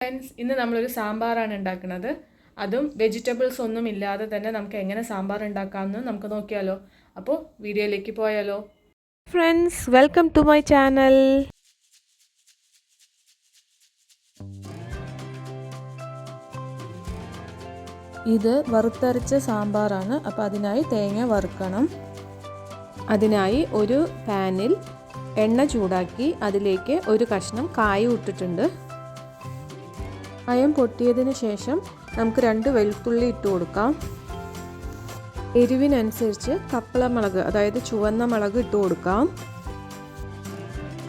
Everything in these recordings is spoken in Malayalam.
ഫ്രണ്ട്സ്, ഇന്ന് നമ്മളൊരു സാമ്പാറാണ് ഉണ്ടാക്കുന്നത്. അതും വെജിറ്റബിൾസ് ഒന്നും ഇല്ലാതെ തന്നെ നമുക്ക് എങ്ങനെ സാമ്പാർ ഉണ്ടാക്കാമെന്ന് നമുക്ക് നോക്കിയാലോ. അപ്പോൾ വീഡിയോയിലേക്ക് പോയാലോ. Friends, welcome to my channel. ഇത് വറുത്തരച്ച സാമ്പാറാണ്. അപ്പോൾ അതിനായി തേങ്ങ വറുക്കണം. അതിനായി ഒരു പാനിൽ എണ്ണ ചൂടാക്കി അതിലേക്ക് ഒരു കഷ്ണം കായം ഇട്ടിട്ടുണ്ട്. കായം പൊട്ടിയതിന് ശേഷം നമുക്ക് 2 വെളുത്തുള്ളി ഇട്ട് കൊടുക്കാം. എരിവിനനുസരിച്ച് കപ്പളമുളക്, അതായത് ചുവന്ന മുളക് ഇട്ട് കൊടുക്കാം.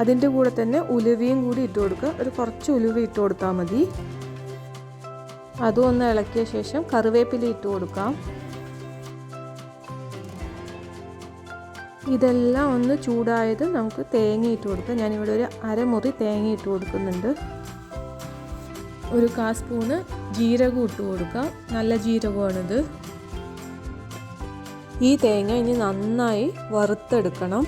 അതിൻ്റെ കൂടെ തന്നെ ഉലുവയും കൂടി ഇട്ട് കൊടുക്കുക. ഒരു കുറച്ച് ഉലുവ ഇട്ട് കൊടുത്താൽ മതി. അതും ഒന്ന് ഇളക്കിയ ശേഷം കറിവേപ്പില ഇട്ട് കൊടുക്കാം. ഇതെല്ലാം ഒന്ന് ചൂടായത് നമുക്ക് തേങ്ങ ഇട്ട് കൊടുക്കാം. ഞാനിവിടെ ഒരു അരമുറി തേങ്ങ ഇട്ട് കൊടുക്കുന്നുണ്ട്. ഒരു 1/4 സ്പൂണ് ജീരകം ഇട്ട് കൊടുക്കാം. നല്ല ജീരകമാണിത്. ഈ തേങ്ങ ഇനി നന്നായി വറുത്തെടുക്കണം.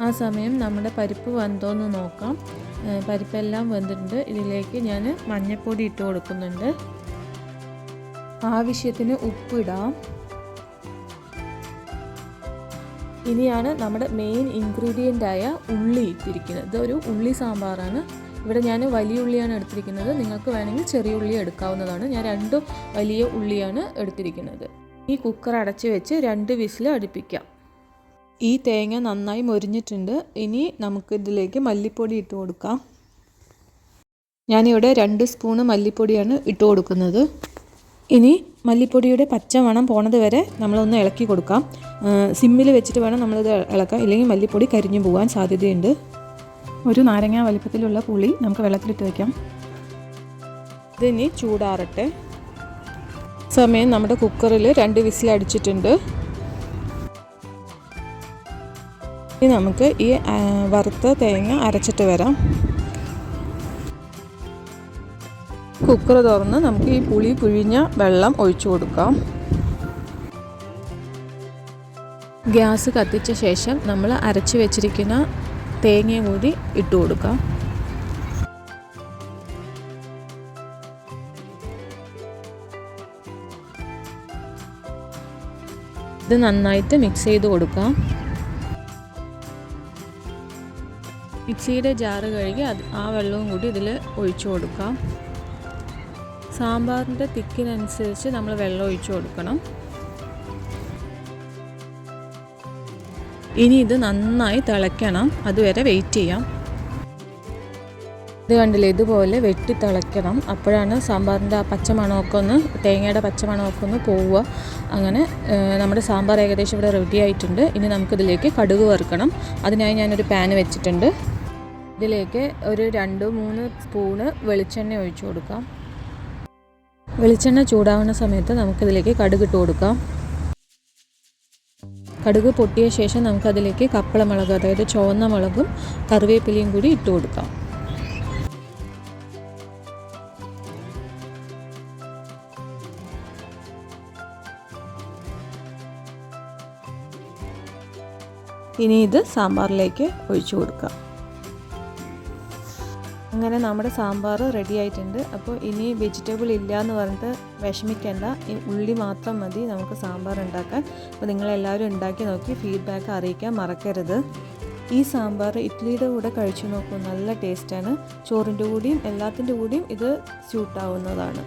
ആ സമയം നമ്മുടെ പരിപ്പ് വെന്തോന്ന് നോക്കാം. പരിപ്പെല്ലാം വെന്തിട്ടുണ്ട്. ഇതിലേക്ക് ഞാൻ മഞ്ഞൾപ്പൊടി ഇട്ട് കൊടുക്കുന്നുണ്ട്. ആവശ്യത്തിന് ഉപ്പിടാം. ഇനിയാണ് നമ്മുടെ മെയിൻ ഇൻഗ്രീഡിയൻ്റായ ഉള്ളി ഇട്ടിരിക്കുന്നത്. ഇതൊരു ഉള്ളി സാമ്പാറാണ്. ഇവിടെ ഞാൻ വലിയ ഉള്ളിയാണ് എടുത്തിരിക്കുന്നത്. നിങ്ങൾക്ക് വേണമെങ്കിൽ ചെറിയ ഉള്ളി എടുക്കാവുന്നതാണ്. ഞാൻ 2 വലിയ ഉള്ളിയാണ് എടുത്തിരിക്കുന്നത്. ഈ കുക്കർ അടച്ച് വെച്ച് 2 വിസിൽ അടുപ്പിക്കാം. ഈ തേങ്ങ നന്നായി മൊരിഞ്ഞിട്ടുണ്ട്. ഇനി നമുക്കിതിലേക്ക് മല്ലിപ്പൊടി ഇട്ട് കൊടുക്കാം. ഞാനിവിടെ 2 സ്പൂണ് മല്ലിപ്പൊടിയാണ് ഇട്ട് കൊടുക്കുന്നത്. ഇനി മല്ലിപ്പൊടിയുടെ പച്ചമണം പോണത് വരെ നമ്മളൊന്ന് ഇളക്കി കൊടുക്കാം. സിമ്മിൽ വെച്ചിട്ട് വേണം നമ്മളിത് ഇളക്കാം, ഇല്ലെങ്കിൽ മല്ലിപ്പൊടി കരിഞ്ഞു പോകാൻ സാധ്യതയുണ്ട്. ഒരു നാരങ്ങ വലിപ്പത്തിലുള്ള പുളി നമുക്ക് വെള്ളത്തിലിട്ട് വയ്ക്കാം. ഇതിനി ചൂടാറട്ടെ. സമയം നമ്മുടെ കുക്കറിൽ 2 വിസിൽ അടിച്ചിട്ടുണ്ട്. ഇനി നമുക്ക് ഈ വറുത്ത തേങ്ങ അരച്ചിട്ട് വരാം. കുക്കർ തുറന്ന് നമുക്ക് ഈ പുളി പിഴിഞ്ഞ വെള്ളം ഒഴിച്ചു കൊടുക്കാം. ഗ്യാസ് കത്തിച്ച ശേഷം നമ്മൾ അരച്ച് വെച്ചിരിക്കുന്ന തേങ്ങ കൂടി ഇട്ട് കൊടുക്കാം. ഇത് നന്നായിട്ട് മിക്സ് ചെയ്ത് കൊടുക്കാം. മിക്സിയുടെ ജാറ് കഴുകി ആ വെള്ളവും കൂടി ഇതിൽ ഒഴിച്ചു കൊടുക്കാം. സാമ്പാറിൻ്റെ തിക്കിനനുസരിച്ച് നമ്മൾ വെള്ളം ഒഴിച്ചു കൊടുക്കണം. ഇനി ഇത് നന്നായി തിളയ്ക്കണം. അതുവരെ വെയിറ്റ് ചെയ്യാം. ഇത് കണ്ടില്ലേ, ഇതുപോലെ വെട്ടി തിളയ്ക്കണം. അപ്പോഴാണ് സാമ്പാറിൻ്റെ ആ പച്ചമണമൊക്കെ ഒന്ന്, തേങ്ങയുടെ പച്ചമണമൊക്കെ ഒന്ന് പോവുക. അങ്ങനെ നമ്മുടെ സാമ്പാർ ഏകദേശം ഇവിടെ റെഡി ആയിട്ടുണ്ട്. ഇനി നമുക്കിതിലേക്ക് കടുക് വറുക്കണം. അതിനായി ഞാനൊരു പാൻ വെച്ചിട്ടുണ്ട്. ഇതിലേക്ക് ഒരു 2-3 സ്പൂണ് വെളിച്ചെണ്ണ ഒഴിച്ചു കൊടുക്കാം. വെളിച്ചെണ്ണ ചൂടാവുന്ന സമയത്ത് നമുക്കിതിലേക്ക് കടുക് ഇട്ട് കൊടുക്കാം. കടുക് പൊട്ടിയ ശേഷം നമുക്കതിലേക്ക് കപ്പളമുളക്, അതായത് ചുവന്ന മുളകും കറിവേപ്പിലയും കൂടി ഇട്ട് കൊടുക്കാം. ഇനി ഇത് സാമ്പാറിലേക്ക് ഒഴിച്ചു കൊടുക്കാം. അങ്ങനെ നമ്മുടെ സാമ്പാർ റെഡി ആയിട്ടുണ്ട്. അപ്പോൾ ഇനി വെജിറ്റബിൾ ഇല്ല എന്ന് പറഞ്ഞിട്ട് വിഷമിക്കേണ്ട. ഈ ഉള്ളി മാത്രം മതി നമുക്ക് സാമ്പാർ ഉണ്ടാക്കാൻ. അപ്പോൾ നിങ്ങളെല്ലാവരും ഉണ്ടാക്കി നോക്കി ഫീഡ്ബാക്ക് അറിയിക്കാൻ മറക്കരുത്. ഈ സാമ്പാർ ഇഡ്ഡലിയുടെ കൂടെ കഴിച്ചു നോക്കൂ. നല്ല ടേസ്റ്റാണ്. ചോറിൻ്റെ കൂടിയും എല്ലാത്തിൻ്റെ കൂടിയും ഇത് സ്യൂട്ടാവുന്നതാണ്.